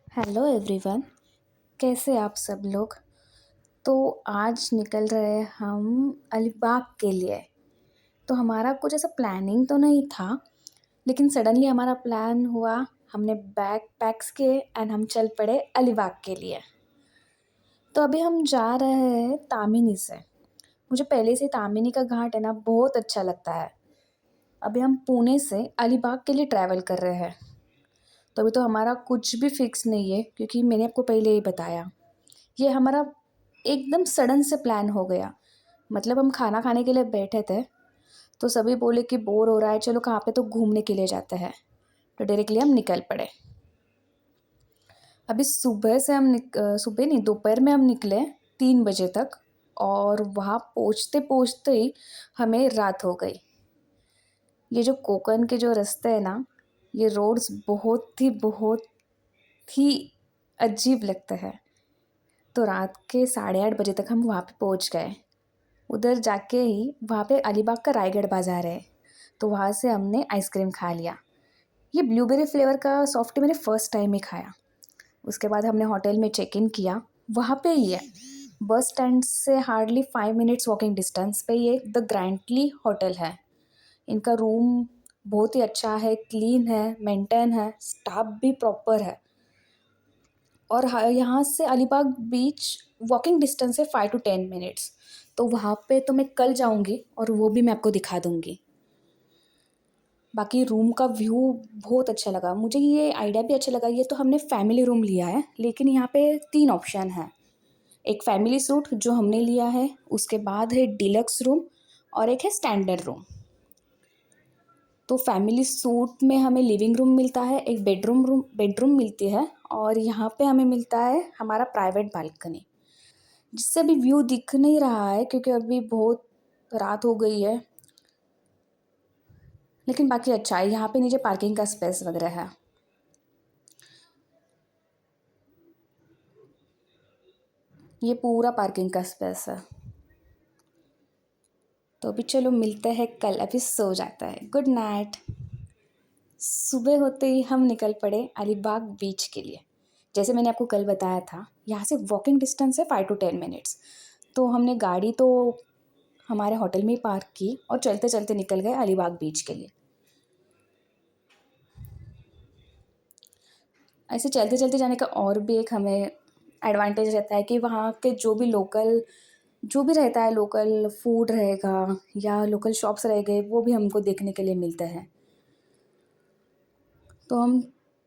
Hello everyone. कैसे आप सब लोग। तो आज निकल रहे हैं हम अलीबाग के लिए। तो हमारा कुछ ऐसा प्लानिंग तो नहीं था, लेकिन सडनली हमारा प्लान हुआ। हमने बैग पैक्स किए एंड हम चल पड़े अलीबाग के लिए। तो अभी हम जा रहे हैं तामिनी से। मुझे पहले से तामिनी का घाट है ना, बहुत अच्छा लगता है। अभी हम पुणे से अलीबाग के लिए ट्रैवल कर रहे हैं। तो अभी तो हमारा कुछ भी फिक्स नहीं है, क्योंकि मैंने आपको पहले ही बताया ये हमारा एकदम सडन से प्लान हो गया। मतलब हम खाना खाने के लिए बैठे थे, तो सभी बोले कि बोर हो रहा है, चलो कहाँ पे तो घूमने के लिए जाते हैं। तो डायरेक्टली हम निकल पड़े। अभी सुबह से सुबह नहीं, दोपहर में हम निकले 3 बजे तक। और वहाँ पहुँचते पहुँचते ही हमें रात हो गई। ये जो कोकण के जो रास्ते हैं ना, ये रोड्स बहुत ही अजीब लगते हैं। तो रात के 8:30 बजे तक हम वहाँ पे पहुँच गए। उधर जाके ही वहाँ पे अलीबाग का रायगढ़ बाज़ार है, तो वहाँ से हमने आइसक्रीम खा लिया। ये ब्लूबेरी फ्लेवर का सॉफ्टी मैंने फ़र्स्ट टाइम ही खाया। उसके बाद हमने होटल में चेक इन किया। वहाँ पे ही है, बस स्टैंड से हार्डली 5 मिनट्स वॉकिंग डिस्टेंस पे ये द ग्रैंडली होटल है। इनका रूम बहुत ही अच्छा है, क्लीन है, मेंटेन है, स्टाफ भी प्रॉपर है। और यहाँ से अलीबाग बीच वॉकिंग डिस्टेंस है 5 to 10 मिनट्स। तो वहाँ पे तो मैं कल जाऊँगी और वो भी मैं आपको दिखा दूँगी। बाकी रूम का व्यू बहुत अच्छा लगा मुझे, ये आइडिया भी अच्छा लगा। ये तो हमने फैमिली रूम लिया है, लेकिन यहाँ पे 3 ऑप्शन है। एक फैमिली सूट जो हमने लिया है, उसके बाद है डिलक्स रूम, और एक है स्टैंडर्ड रूम। तो फैमिली सूट में हमें लिविंग रूम मिलता है, एक बेडरूम मिलती है, और यहाँ पे हमें मिलता है हमारा प्राइवेट बालकनी, जिससे अभी व्यू दिख नहीं रहा है क्योंकि अभी बहुत रात हो गई है। लेकिन बाकी अच्छा है, यहाँ पे नीचे पार्किंग का स्पेस वगैरह है। ये पूरा पार्किंग का स्पेस है। तो अभी चलो मिलते हैं कल, अभी सो जाता है। Good night. सुबह होते ही हम निकल पड़े अलीबाग बीच के लिए। जैसे मैंने आपको कल बताया था, यहाँ से वॉकिंग डिस्टेंस है 5 to 10 मिनट्स। तो हमने गाड़ी तो हमारे होटल में ही पार्क की और चलते चलते निकल गए अलीबाग बीच के लिए। ऐसे चलते चलते जाने का और भी एक हमें एडवांटेज रहता है कि वहाँ के जो भी रहता है, लोकल फूड रहेगा या लोकल शॉप्स रह गए, वो भी हमको देखने के लिए मिलते हैं। तो हम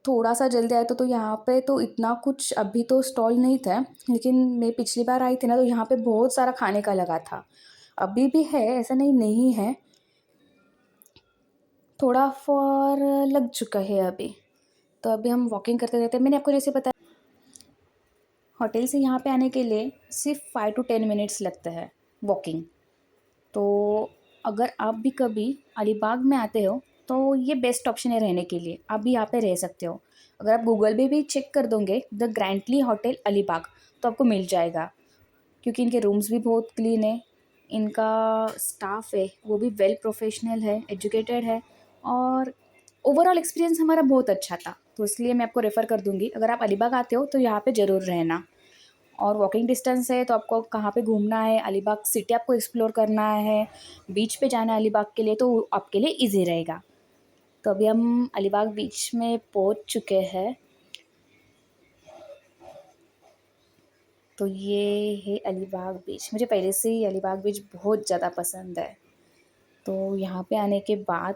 थोड़ा सा जल्दी आए तो यहाँ पे तो इतना कुछ अभी तो स्टॉल नहीं था, लेकिन मैं पिछली बार आई थी ना, तो यहाँ पे बहुत सारा खाने का लगा था। अभी भी है, ऐसा नहीं है। थोड़ा फॉर लग चुका है अभी। तो अभी हम वॉकिंग करते रहते हैं। मैंने आपको जैसे बताया, होटल से यहाँ पे आने के लिए सिर्फ 5 to 10 मिनट्स लगते हैं वॉकिंग। तो अगर आप भी कभी अलीबाग में आते हो, तो ये बेस्ट ऑप्शन है रहने के लिए। आप भी यहाँ पे रह सकते हो। अगर आप गूगल पे भी चेक कर दोगे द ग्रैंडली होटल अलीबाग, तो आपको मिल जाएगा। क्योंकि इनके रूम्स भी बहुत क्लीन है, इनका स्टाफ है वो भी वेल प्रोफेशनल है, एजुकेटेड है, और ओवरऑल एक्सपीरियंस हमारा बहुत अच्छा था। तो इसलिए मैं आपको रेफ़र कर दूँगी, अगर आप अलीबाग आते हो तो यहाँ पे ज़रूर रहना। और वॉकिंग डिस्टेंस है, तो आपको कहाँ पे घूमना है, अलीबाग सिटी आपको एक्सप्लोर करना है, बीच पे जाना है अलीबाग के लिए, तो आपके लिए ईजी रहेगा। तो अभी हम अलीबाग बीच में पहुँच चुके हैं। तो ये है अलीबाग बीच। मुझे पहले से ही अलीबाग बीच बहुत ज़्यादा पसंद है। तो यहाँ पे आने के बाद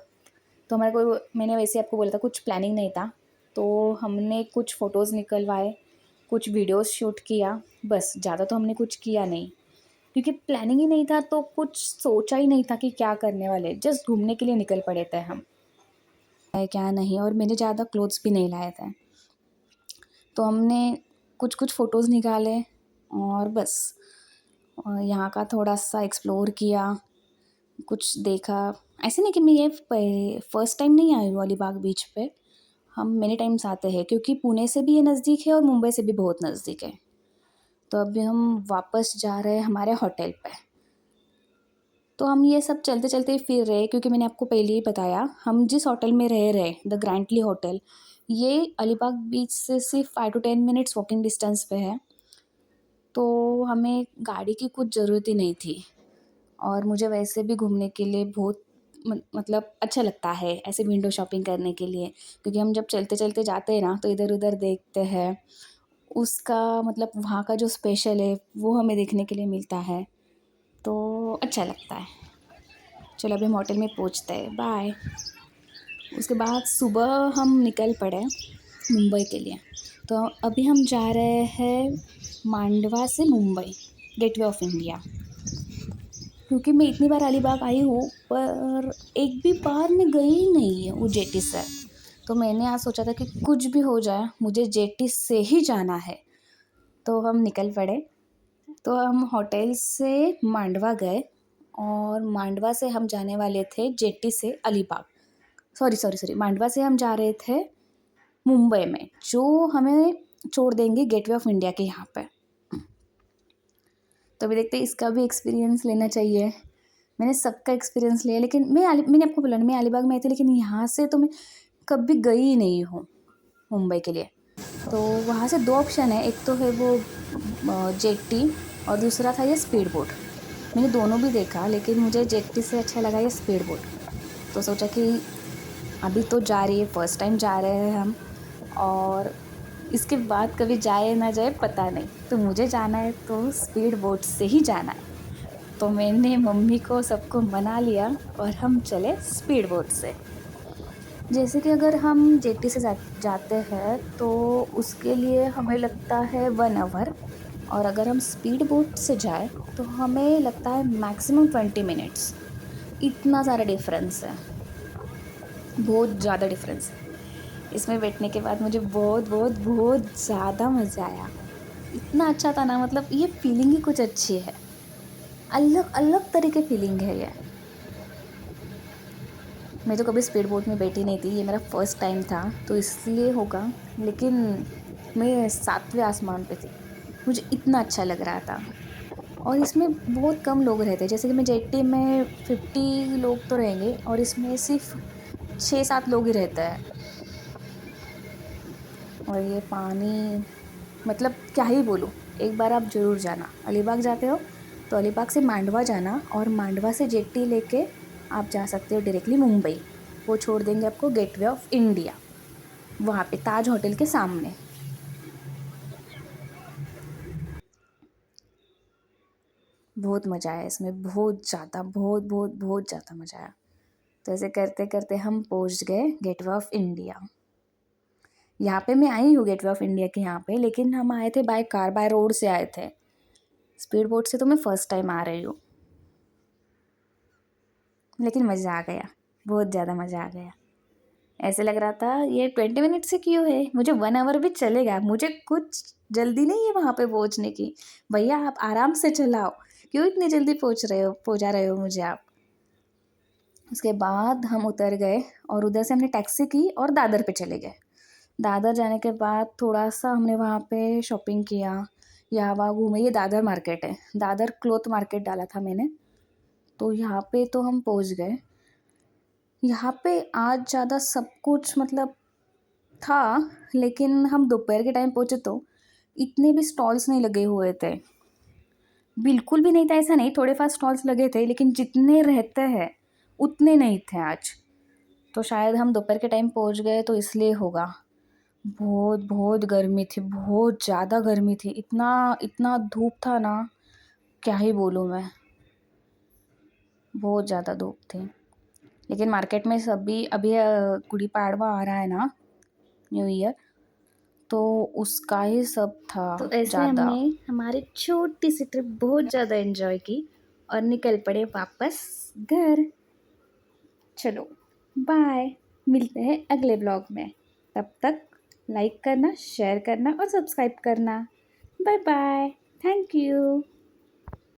तो हमारे को, मैंने वैसे आपको बोला था कुछ प्लानिंग नहीं था, तो हमने कुछ फ़ोटोज़ निकलवाए, कुछ वीडियोस शूट किया, बस। ज़्यादा तो हमने कुछ किया नहीं, क्योंकि प्लानिंग ही नहीं था, तो कुछ सोचा ही नहीं था कि क्या करने वाले। जस्ट घूमने के लिए निकल पड़े थे हम, है क्या नहीं। और मैंने ज़्यादा क्लोथ्स भी नहीं लाए थे, तो हमने कुछ कुछ फ़ोटोज़ निकाले और बस। और यहाँ का थोड़ा सा एक्सप्लोर किया, कुछ देखा। ऐसे नहीं कि मैं ये फर्स्ट टाइम नहीं आई हूँ अलीबाग बीच पे। हम मेनी टाइम्स आते हैं, क्योंकि पुणे से भी ये नज़दीक है और मुंबई से भी बहुत नज़दीक है। तो अभी हम वापस जा रहे हैं हमारे होटल पे। तो हम ये सब चलते चलते ही फिर रहे, क्योंकि मैंने आपको पहले ही बताया हम जिस होटल में रह रहे द ग्रैंडली होटल, ये अलीबाग बीच से सिर्फ 5 to 10 मिनट्स वॉकिंग डिस्टेंस पे है, तो हमें गाड़ी की कुछ ज़रूरत ही नहीं थी। और मुझे वैसे भी घूमने के लिए बहुत मतलब अच्छा लगता है ऐसे विंडो शॉपिंग करने के लिए, क्योंकि हम जब चलते चलते जाते हैं ना तो इधर उधर देखते हैं, उसका मतलब वहाँ का जो स्पेशल है वो हमें देखने के लिए मिलता है, तो अच्छा लगता है। चलो अभी हम होटल में पहुँचते हैं, बाय। उसके बाद सुबह हम निकल पड़े मुंबई के लिए। तो अभी हम जा रहे हैं मांडवा से मुंबई, गेटवे ऑफ इंडिया। क्योंकि मैं इतनी बार अलीबाग आई हूँ पर एक भी बार मैं गई ही नहीं है वो जेटी से। तो मैंने आज सोचा था कि कुछ भी हो जाए मुझे जेटी से ही जाना है, तो हम निकल पड़े। तो हम होटल से मांडवा गए और मांडवा से हम जाने वाले थे जेटी से अलीबाग। सॉरी मांडवा से हम जा रहे थे मुंबई में, जो हमें छोड़ देंगे गेटवे ऑफ इंडिया के यहाँ पे। तो अभी देखते हैं, इसका भी एक्सपीरियंस लेना चाहिए। मैंने सबका एक्सपीरियंस लिया, लेकिन मैंने आपको बोला ना मैं अलीबाग में आई थी, लेकिन यहाँ से तो मैं कभी गई ही नहीं हूँ मुंबई के लिए। तो वहाँ से 2 ऑप्शन है, एक तो है वो जेट्टी और दूसरा था ये स्पीड बोट। मैंने दोनों भी देखा, लेकिन मुझे जेट्टी से अच्छा लगा ये स्पीड बोट। तो सोचा कि अभी तो जा रही है, फर्स्ट टाइम जा रहे हैं हम, और इसके बाद कभी जाए ना जाए पता नहीं, तो मुझे जाना है तो स्पीड बोट से ही जाना है। तो मैंने मम्मी को सबको मना लिया और हम चले स्पीड बोट से। जैसे कि अगर हम जेटी से जाते हैं तो उसके लिए हमें लगता है 1 आवर, और अगर हम स्पीड बोट से जाए तो हमें लगता है मैक्सिमम 20 मिनट्स। इतना सारा डिफरेंस है, बहुत ज़्यादा डिफरेंस है। इसमें बैठने के बाद मुझे बहुत बहुत बहुत ज़्यादा मज़ा आया। इतना अच्छा था ना, मतलब ये फीलिंग ही कुछ अच्छी है, अलग अलग तरह की फीलिंग है ये। मैं तो कभी स्पीड बोट में बैठी नहीं थी, ये मेरा फर्स्ट टाइम था तो इसलिए होगा, लेकिन मैं 7वें आसमान पे थी, मुझे इतना अच्छा लग रहा था। और इसमें बहुत कम लोग रहते हैं, जैसे कि मैं जेटी में 50 लोग तो रहेंगे और इसमें सिर्फ 6-7 लोग ही रहते हैं। और ये पानी, मतलब क्या ही बोलूँ, एक बार आप ज़रूर जाना। अलीबाग जाते हो तो अलीबाग से मांडवा जाना, और मांडवा से जेट्टी लेके आप जा सकते हो डायरेक्टली मुंबई। वो छोड़ देंगे आपको गेटवे ऑफ इंडिया, वहाँ पे ताज होटल के सामने। बहुत मज़ा आया इसमें, बहुत ज़्यादा, बहुत बहुत बहुत ज़्यादा मज़ा आया। तो ऐसे करते करते हम पहुँच गए गेटवे ऑफ इंडिया। यहाँ पे मैं आई हूँ गेटवे ऑफ इंडिया के यहाँ पे, लेकिन हम आए थे बाय कार, बाय रोड से आए थे। स्पीड बोट से तो मैं फ़र्स्ट टाइम आ रही हूँ, लेकिन मज़ा आ गया, बहुत ज़्यादा मज़ा आ गया। ऐसे लग रहा था ये 20 मिनट से क्यों है, मुझे 1 आवर भी चलेगा, मुझे कुछ जल्दी नहीं है वहाँ पे पहुँचने की। भैया आप आराम से चलाओ, क्यों इतनी जल्दी पहुँचा रहे हो मुझे आप। उसके बाद हम उतर गए और उधर से हमने टैक्सी की और दादर पे चले गए। दादर जाने के बाद थोड़ा सा हमने वहाँ पे शॉपिंग किया, यहाँ वहाँ घूमे। ये दादर मार्केट है, दादर क्लॉथ मार्केट डाला था मैंने। तो यहाँ पे तो हम पहुँच गए। यहाँ पे आज ज़्यादा सब कुछ मतलब था, लेकिन हम दोपहर के टाइम पहुँचे तो इतने भी स्टॉल्स नहीं लगे हुए थे, बिल्कुल भी नहीं था। ऐसा नहीं, थोड़े फार स्टॉल्स लगे थे, लेकिन जितने रहते हैं उतने नहीं थे आज। तो शायद हम दोपहर के टाइम पहुँच गए तो इसलिए होगा। बहुत बहुत गर्मी थी, बहुत ज़्यादा गर्मी थी, इतना इतना धूप था ना, क्या ही बोलूँ मैं, बहुत ज़्यादा धूप थी। लेकिन मार्केट में सभी अभी गुड़ी पाड़वा आ रहा है ना, न्यू ईयर, तो उसका ही सब था तो ऐसे ज़्यादा। हमने हमारी छोटी सी ट्रिप बहुत ज़्यादा एंजॉय की और निकल पड़े वापस घर। चलो बाय, मिलते हैं अगले ब्लॉग में। तब तक लाइक करना, शेयर करना और सब्सक्राइब करना। Bye bye, thank you.